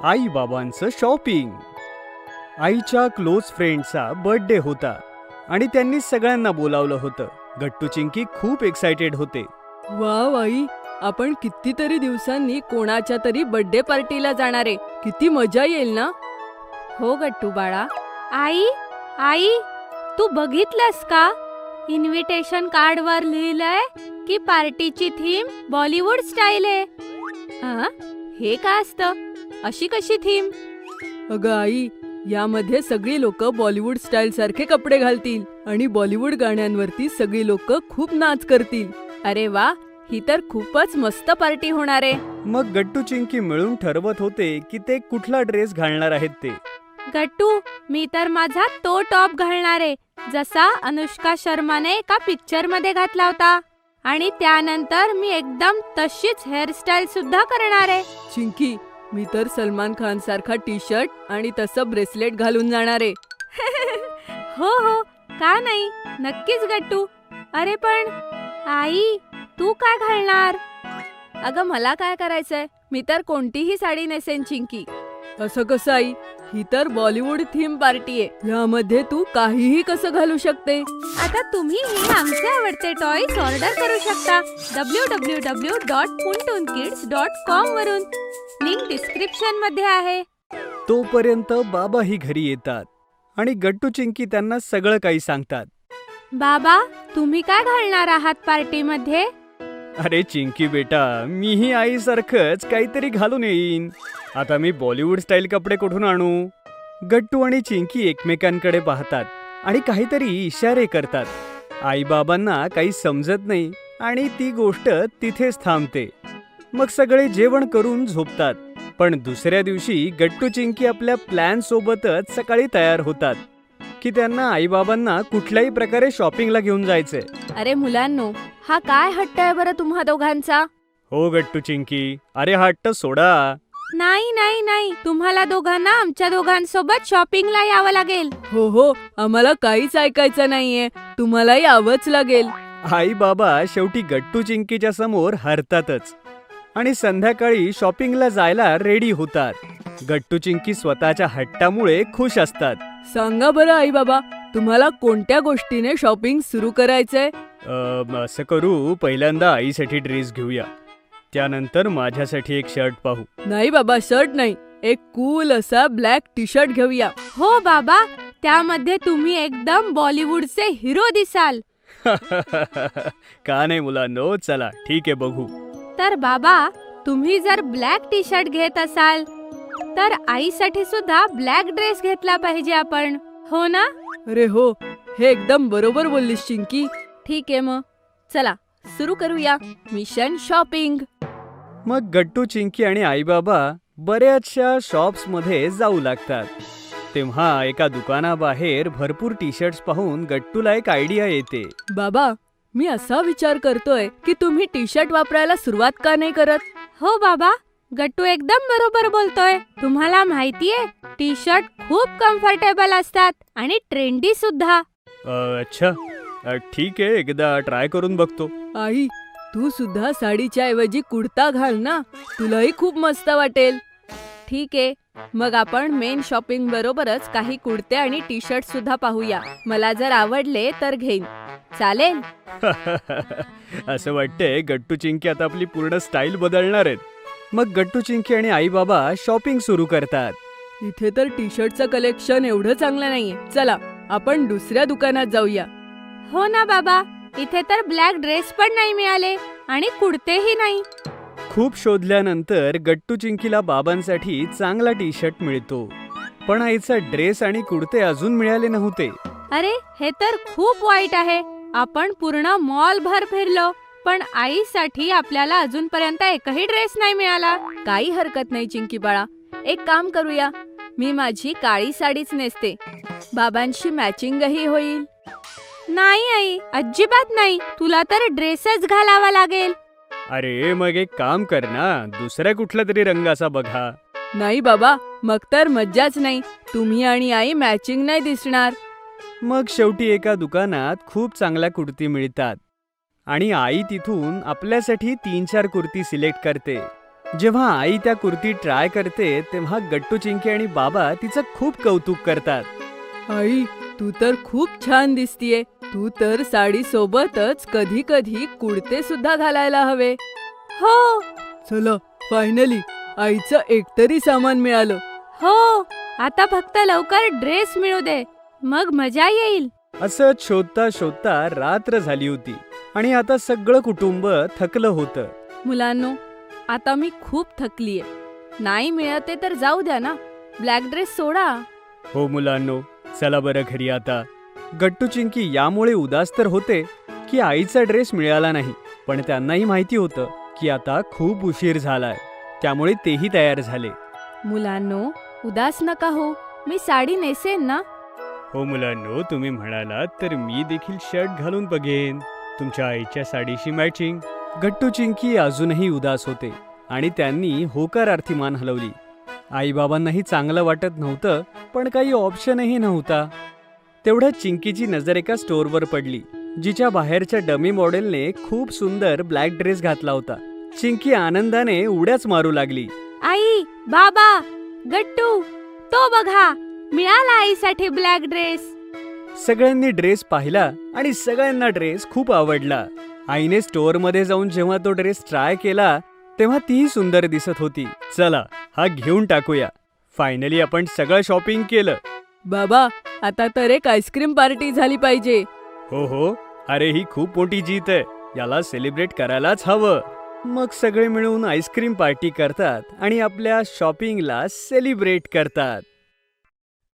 आई बाबांचं शॉपिंग. आईच्या close फ्रेंडचा birthday होता आणि त्यांनी सगळ्यांना बोलावलं होतं. गट्टू चिंकी खूप एक्साइटेड होते. वाव आई, आपण कितीतरी दिवसांनी कोणाच्या तरी बर्थडे पार्टीला जाणार आहे. किती मजा येईल ना. हो गट्टू बाळा. आई आई तू बघितलंस का? इन्व्हिटेशन कार्डवर लिहिलंय की पार्टीची थीम बॉलिवूड स्टाईल आहे. हे काय असतं? अशी कशी थीम? अगं आई, यामध्ये सगळी लोक बॉलिवूड स्टाईल सारखे कपडे घालतील आणि बॉलिवूड गाण्यांवरती सगळी लोक खूप नाच करतील. अरे वा, ही तर खूपच मस्त पार्टी होणार आहे. मग गट्टू चिंकी मिळून ठरवत होते की ते कुठला ड्रेस घालणार आहेत ते. गट्टू, मी तर माझा तो टॉप घालणार आहे जसा अनुष्का शर्माने एका पिक्चर मध्ये घातला होता आणि त्यानंतर मी एकदम तशीच हेअरस्टाईल सुद्धा करणार आहे. चिंकी, मी तर सलमान खान सारखा टी शर्ट आणि तसं ब्रेसलेट घालून जाणार आहे. हो हो, का नाही, नक्कीच गट्टू. अरे पण आई, तू काय घालणार? अगं मला काय करायचंय, मी तर कोणतीही साडी नेसेन चिंकी. असं कसं आई, ही तर बॉलिवूड थीम पार्टी आहे. यामध्ये तू काहीही कसं घालू शकते. आता तुम्हीही आमचे आवडते टॉयज ऑर्डर करू शकता www.puntunkids.com वरून. लिंक डिस्क्रिप्शन मध्ये आहे. तोपर्यंत बाबाही घरी येतात आणि गट्टू चिंकी त्यांना सगळं काही सांगतात. बाबा, तुम्ही काय घालणार आहात पार्टीमध्ये? अरे चिंकी बेटा, मीही आईसारखंच काहीतरी घालून येईन. आता मी बॉलिवूड स्टाईल कपडे कुठून आणू? गट्टू आणि चिंकी एकमेकांकडे पाहतात आणि काहीतरी इशारे करतात. आई बाबांना काही समजत नाही आणि ती गोष्ट तिथेच थांबते. मग सगळे जेवण करून झोपतात. पण दुसऱ्या दिवशी गट्टू चिंकी आपल्या प्लॅन सोबतच सकाळी तयार होतात की त्यांना आई बाबांना कुठल्याही प्रकारे शॉपिंगला घेऊन जायचंय. अरे मुलांनो, हा काय हट्ट आहे बरं तुम्हा दोघांचा? हो गट्टू चिंकी, अरे हा हट्ट सोडा. नाही नाही नाही, तुम्हाला दोघांना आमच्या दोघांसोबत शॉपिंगला यावं लागेल. हो हो, आम्हाला काहीच ऐकायचं नाहीये, तुम्हाला यावंच लागेल. आई बाबा शेवटी गट्टू चिंकीच्या समोर हरतातच आणि संध्याकाळी शॉपिंगला जायला रेडी होतात. गट्टू चिंकी स्वतःच्या हट्टामुळे खुश असतात. सांगा बरं आई बाबा, तुम्हाला कोणत्या गोष्टीने शॉपिंग सुरू करायचंय? असं करू, पहिल्यांदा आईसाठी ड्रेस घेऊया, त्यानंतर माझ्यासाठी एक शर्ट पाहू. नाही बाबा, शर्ट नाही, एक कूल असा ब्लॅक टी शर्ट घेऊया. हो बाबा, त्यामध्ये तुम्ही एकदम बॉलिवूडचे हिरो दिसाल. का नाही मुलांनो, चला ठीक आहे, बघू. तर बाबा, तुम्ही जर ब्लॅक टी शर्ट घेत असाल तर आईसाठी सुद्धा ब्लॅक ड्रेस घेतला पाहिजे आपण, हो ना? अरे हो, हे एकदम बरोबर बोललीस चिंकी. ठीक आहे, मग चला सुरू करूया मिशन शॉपिंग. मग गट्टू चिंकी आणि आई बाबा बऱ्याचशा शॉप्स मध्ये जाऊ लागतात. तेव्हा एका दुकानाबाहेर भरपूर टी शर्ट्स पाहून गट्टूला एक आयडिया येते. बाबा, मी असा विचार करतोय की तुम्ही टी शर्ट वापरायला सुरुवात का नाही करत? हो बाबा, गट्टू एकदम बरोबर बोलतोय. तुम्हाला माहितीये, टी शर्ट खूप कम्फर्टेबल असतात आणि ट्रेंडी सुद्धा. अच्छा, ठीक आहे, एकदा ट्राय करून बघतो. आई, तू सुद्धा साडीच्या ऐवजी कुर्ता घाल ना, तुलाही खूप मस्त वाटेल. ठीक आहे, मग आपण मेन शॉपिंग बरोबरच काही कुर्ते आणि टी शर्ट सुद्धा पाहूया. मला जर आवडले तर घेईन, चालेल? असं वाटतंय गट्टू चिंकी आता आपली पूर्ण स्टाईल बदलणार आहेत. मग गट्टू चिंकी आणि आई बाबा शॉपिंग सुरू करतात. इथे तर टी शर्टचं कलेक्शन एवढं चांगलं नाहीये, चला आपण दुसऱ्या दुकानात जाऊया. हो ना बाबा, इथे तर ब्लॅक ड्रेस पण नाही मिळाले आणि कुर्तेही नाही. खूप शोधल्यानंतर गट्टू चिंकीला बाबांसाठी चांगला टी शर्ट मिळतो, पण आईचा ड्रेस आणि कुर्ते अजून मिळाले नव्हते. अरे, हे तर खूप वाईट आहे. आपण पूर्ण मॉल भर फिरलो, पण आईसाठी आपल्याला अजूनपर्यंत एकही ड्रेस नाही मिळाला. काही हरकत नाही चिंकी बाळा, एक काम करूया, मी माझी काळी साडीच नेसते, बाबांशी मॅचिंगही होईल. नाही आई, अजिबात नाही, तुला तर ड्रेसच घालावा लागेल. अरे मग एक काम कर ना, दुसऱ्या कुठल्या तरी रंगाचा बघा. नाही बाबा, मग तर मज्जाच नाही, तुम्ही आणि आई मॅचिंग नाही दिसणार. मग शेवटी एका दुकानात खूप चांगल्या कुर्ती मिळतात आणि आई तिथून आपल्यासाठी 3-4 कुर्ती सिलेक्ट करते जेव्हा आई त्या कुर्ती ट्राय करते तेव्हा गट्टू, चिंकी आणि बाबा तिचं खूप कौतुक करतात. आई, तू तर खूप छान दिसतीये. तू तर साडी सोबतच कधी कधी कुडते सुद्धा घालायला हवे. हो चला, फायनली आईचं एकतरी सामान मिळालं. हो, आता फक्त लवकर ड्रेस मिळू दे, मग मजा येईल. असं शोधता शोधता रात्र झाली होती आणि आता सगळं कुटुंब थकलं होतं. मुलांनो, आता मी खूप थकलीये. नाही मिळते तर जाऊ द्या ना, ब्लॅक ड्रेस सोडा. हो मुलांनो, चला बरं घरी आता. गट्टू, चिंकी यामुळे उदास तर होते की आईचा ड्रेस मिळाला नाही, पण त्यांनाही माहिती होतं की आता खूप उशीर झालाय. त्यामुळे तेही तयार झाले. मुलांनो, उदास नका हो, मी साडी नेसेन ना. हो मुलांनो, तुम्ही म्हणालात तर मी देखील शर्ट घालून बघेन, तुमच्या आईच्या साडीशी मॅचिंग. गट्टू, चिंकी अजूनही उदास होते आणि त्यांनी होकारार्थी मान हलवली. आईबाबांनाही चांगलं वाटत नव्हतं, पण काही ऑप्शनही नव्हता. तेवढ्यात चिंकीची नजर एका स्टोअरवर पडली, जिच्या बाहेरच्या डमी मॉडेलने खूप सुंदर ब्लॅक ड्रेस घातला होता. चिंकी आनंदाने उड्याच मारू लागली. आई, बाबा, गट्टू, तो बघा, मिळाला आईसाठी ब्लॅक ड्रेस. सगळ्यांनी ड्रेस पाहिला आणि सगळ्यांना ड्रेस खूप आवडला. आईने स्टोअरमध्ये जाऊन जेव्हा तो ड्रेस ट्राय केला तेव्हा तीही सुंदर दिसत होती. चला, हा घेऊन टाकूया. फायनली आपण सगळं शॉपिंग केलं. बाबा, आता तर एक आईस्क्रीम पार्टी झाली पाहिजे. हो हो, अरे ही खूप मोठी जीत आहे, याला सेलिब्रेट करायलाच हवं. मग सगळे मिळून आईस्क्रीम पार्टी करतात आणि आपल्या शॉपिंगला सेलिब्रेट करतात.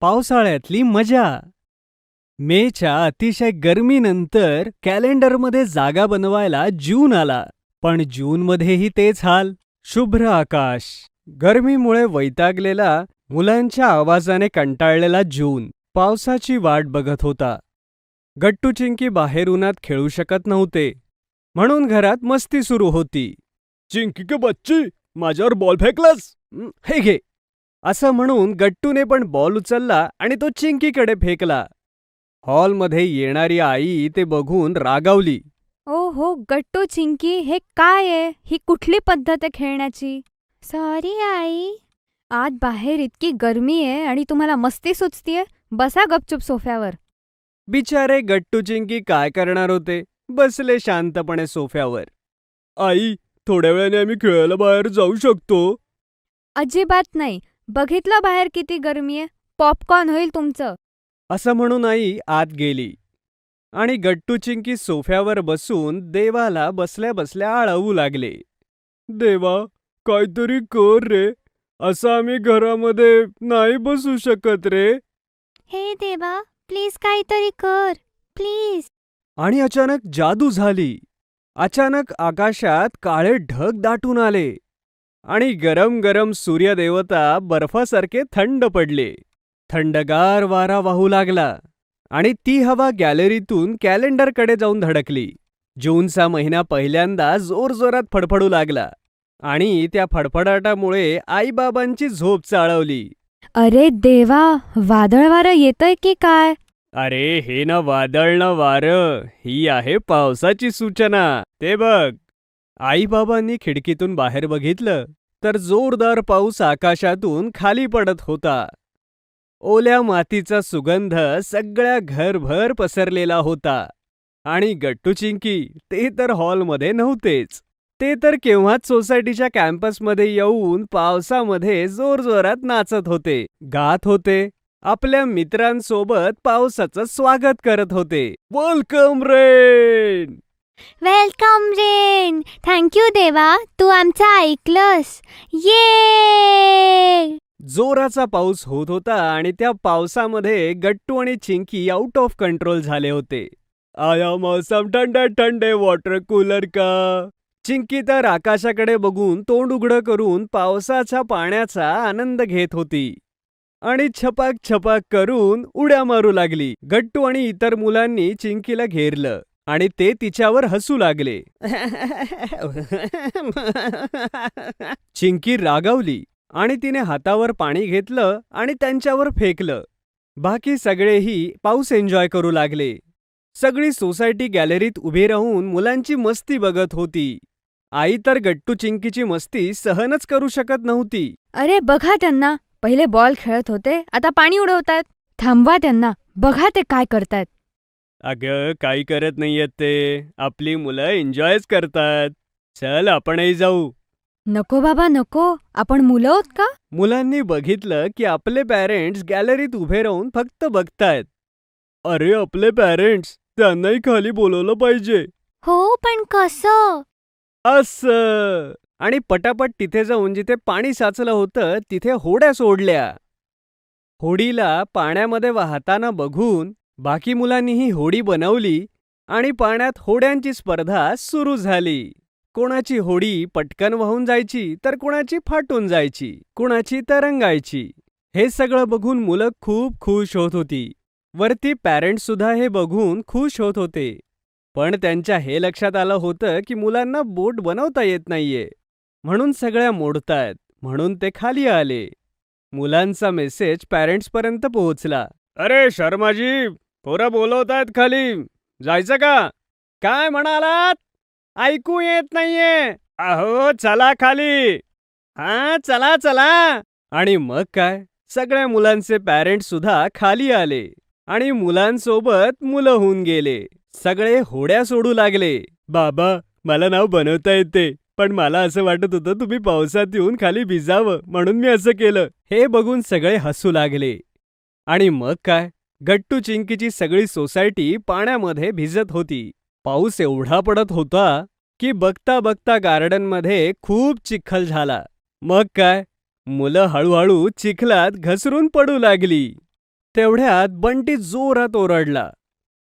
पावसाळ्यातली मजा. मेच्या अतिशय गरमीनंतर कॅलेंडरमध्ये जागा बनवायला जून आला, पण जूनमध्येही तेच हाल. शुभ्र आकाश, गरमीमुळे वैतागलेला, मुलांच्या आवाजाने कंटाळलेला जून पावसाची वाट बघत होता. गट्टू, चिंकी बाहेर उन्हात खेळू शकत नव्हते, म्हणून घरात मस्ती सुरू होती. चिंकी के बच्ची, माझ्यावर बॉल फेकलास, हे घे. असं म्हणून गट्टूने पण बॉल उचलला आणि तो चिंकीकडे फेकला. हॉलमध्ये येणारी आई ते बघून रागावली. ओ हो गट्टू, चिंकी, हे काय आहे? ही कुठली पद्धत आहे खेळण्याची? सॉरी आई, आज बाहेर इतकी गरमी आहे आणि तुम्हाला मस्ती सुचतीये. बसा गपचूप सोफ्यावर. बिचारे गट्टू, चिंकी काय करणार होते, बसले शांतपणे सोफ्यावर. आई, थोड्या वेळाने आम्ही खेळायला बाहेर जाऊ शकतो? अजिबात नाही. बघितलं बाहेर किती गरमी आहे, पॉपकॉर्न होईल तुमचं. असं म्हणून आई आत गेली आणि गट्टू, चिंकी सोफ्यावर बसून देवाला बसल्या बसल्या आळवू लागले. देवा, काहीतरी कर रे, असं आम्ही घरामध्ये नाही बसू शकत रे. हे देवा, प्लीज काहीतरी कर, प्लीज. आणि अचानक जादू झाली. अचानक आकाशात काळे ढग दाटून आले आणि गरम गरम सूर्यदेवता बर्फासारखे थंड पडले. थंडगार वारा वाहू लागला आणि ती हवा गॅलरीतून कॅलेंडरकडे जाऊन धडकली. जूनचा महिना पहिल्यांदा जोरजोरात फडफडू लागला आणि त्या फडफडाटामुळे आईबाबांची झोप चाळवली. अरे देवा, वादळ वारं येतंय की काय? अरे हे ना वादळ ना वारं, ही आहे पावसाची सूचना. ते बघ. आईबाबांनी खिडकीतून बाहेर बघितलं तर जोरदार पाऊस आकाशातून खाली पडत होता. ओल्या मातीचा सुगंध सगळ्या घरभर पसरलेला होता. आणि गट्टू, चिंकी ते तर हॉलमध्ये नव्हतेच. ते तर केव्हाच सोसायटीच्या कॅम्पसमध्ये येऊन पावसामध्ये जोरजोरात नाचत होते, गात होते, आपल्या मित्रांसोबत पावसाचं स्वागत करत होते. Welcome rain, welcome rain. Thank you देवा, तू आमचं ऐकलंस. ये. जोराचा पाऊस होत होता आणि त्या पावसामध्ये गट्टू आणि चिंकी आउट ऑफ कंट्रोल झाले होते. आया मौसम ठंडे ठंडे वॉटर कूलर का. चिंकी तर आकाशाकडे बघून तोंड उघडं करून पावसाच्या पाण्याचा आनंद घेत होती आणि छपाक छपाक करून उड्या मारू लागली. गट्टू आणि इतर मुलांनी चिंकीला घेरलं आणि ते तिच्यावर हसू लागले. चिंकी रागावली आणि तिने हातावर पाणी घेतलं आणि त्यांच्यावर फेकलं. बाकी सगळेही पाऊस एन्जॉय करू लागले. सगळी सोसायटी गॅलरीत उभी राहून मुलांची मस्ती बघत होती. आई तर गट्टू चिंकीची मस्ती सहनच करू शकत नव्हती. अरे बघा त्यांना, पहिले बॉल खेळत होते, आता पाणी उडवतात. थांबवा त्यांना, बघा ते काय करतायत. अगं काही करत नाहीयेत ते, आपली मुलं एन्जॉयच करतात. चल आपणही जाऊ. नको बाबा नको, आपण मुलं आहोत का? मुलांनी बघितलं की आपले पॅरेंट्स गॅलरीत उभे राहून फक्त बघतायत. अरे आपले पॅरेंट्स, त्यांनाही खाली बोलवलं पाहिजे. हो पण कसं? असं. आणि पटापट तिथे जाऊन जिथे पाणी साचलं होतं तिथे होड्या सोडल्या. होडीला पाण्यामध्ये वाहताना बघून बाकी मुलांनीही होडी बनवली आणि पाण्यात होड्यांची स्पर्धा सुरू झाली. कोणाची होडी पटकन वाहून जायची तर कोणाची फाटून जायची, कोणाची तरंगायची. हे सगळं बघून मुलं खूप खुश होत होती. वरती पॅरेंट्स सुद्धा हे बघून खुश होत होते. पण त्यांच्या हे लक्षात आलं होतं की मुलांना बोट बनवता येत नाहीये, म्हणून सगळ्या मोडतायत. म्हणून ते खाली आले. मुलांचा मेसेज पॅरेंट्सपर्यंत पोहोचला. अरे शर्माजी, पोरं बोलवतायत खाली, जायचं का? काय म्हणालात? ऐकू येत नाहीये. अहो चला खाली. हा चला चला. आणि मग काय, सगळ्या मुलांचे पॅरेंट्स सुद्धा खाली आले आणि मुलांसोबत मुलं होऊन गेले. सगळे होड्या सोडू लागले. बाबा मला नाव बनवता येते, पण मला असं वाटत होतं तुम्ही पावसात येऊन खाली भिजावं म्हणून मी असं केलं. हे बघून सगळे हसू लागले. आणि मग काय, गट्टू चिंकीची सगळी सोसायटी पाण्यामध्ये भिजत होती. पाऊस एवढा पडत होता की बघता बघता गार्डनमध्ये खूप चिखल झाला. मग काय, मुलं हळूहळू चिखलात घसरून पडू लागली. तेवढ्यात बंटी जोरात ओरडला,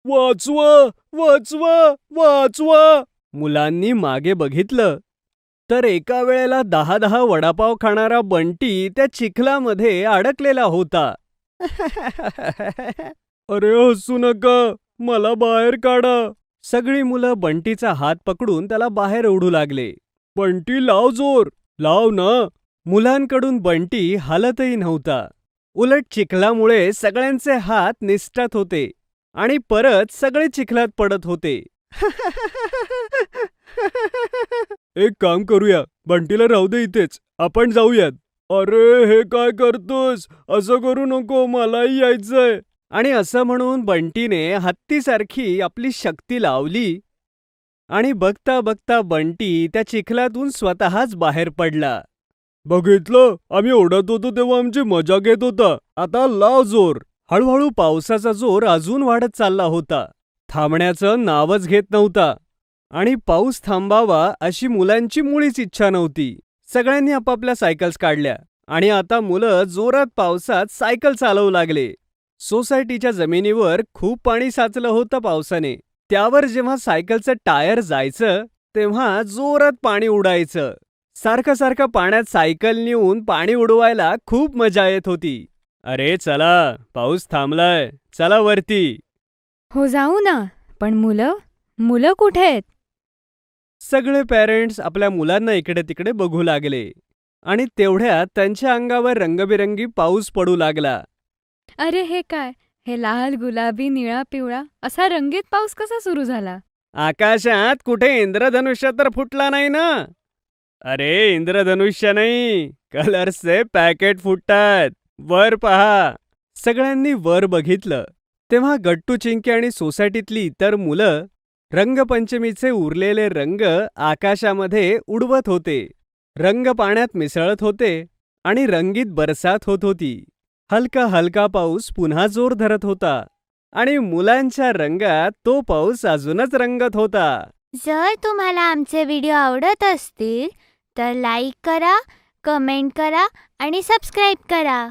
वाचवा वाचवा वाचवा. मुलांनी मागे बघितलं तर एका वेळेला 10-10 वडापाव खाणारा बंटी त्या चिखलामध्ये अडकलेला होता. अरे हसू नका, मला बाहेर काढा. सगळी मुलं बंटीचा हात पकडून त्याला बाहेर ओढू लागले. बंटी लाव जोर, लाव ना. मुलांकडून बंटी हालतही नव्हता. उलट चिखलामुळे सगळ्यांचे हात निसटत होते आणि परत सगळे चिखलात पडत होते. एक काम करूया, बंटीला राहू दे इथेच, आपण जाऊयात. अरे हे काय करतोस, असं करू नको, मलाही यायचंय. आणि असं म्हणून बंटीने हत्तीसारखी आपली शक्ती लावली आणि बघता बघता बंटी त्या चिखलातून स्वतःच बाहेर पडला. बघितलं, आम्ही ओढत होतो तेव्हा आमची मजा घेत होता. आता लाव जोर. हळूहळू पावसाचा जोर अजून वाढत चालला होता. थांबण्याचं नावच घेत नव्हता. आणि पाऊस थांबावा अशी मुलांची मुळीच इच्छा नव्हती. सगळ्यांनी आपापल्या सायकल्स काढल्या आणि आता मुलं जोरात पावसात सायकल चालवू लागले. सोसायटीच्या जमिनीवर खूप पाणी साचलं होतं पावसाने. त्यावर जेव्हा सायकलचं टायर जायचं तेव्हा जोरात पाणी उडायचं. सारखं सारखं पाण्यात सायकल नेऊन पाणी उडवायला खूप मजा येत होती. अरे चला, पाऊस थांबलाय, चला वरती. हो जाऊ ना, पण मुलं कुठे आहेत? सगळे पॅरेंट्स आपल्या मुलांना इकडे तिकडे बघू लागले आणि तेवढ्यात त्यांच्या अंगावर रंगबिरंगी पाऊस पडू लागला. अरे हे काय, हे लाल गुलाबी निळा पिवळा असा रंगीत पाऊस कसा सुरू झाला? आकाशात कुठे इंद्रधनुष्य तर फुटला नाही ना? अरे इंद्रधनुष्य नाही, कलर्सचे पॅकेट फुटतात. वर पहा. सगळ्यांनी वर बघितलं तेव्हा गट्टू चिंकी आणि सोसायटीतली इतर मुलं रंगपंचमीचे उरलेले रंग आकाशामध्ये उडवत होते. रंग पाण्यात मिसळत होते आणि रंगीत बरसात होत होती. हलका हलका पाऊस पुन्हा जोर धरत होता आणि मुलांच्या रंगात तो पाऊस अजूनच रंगत होता. जर तुम्हाला आमचे व्हिडिओ आवडत असतील तर लाईक करा, कमेंट करा आणि सबस्क्राईब करा.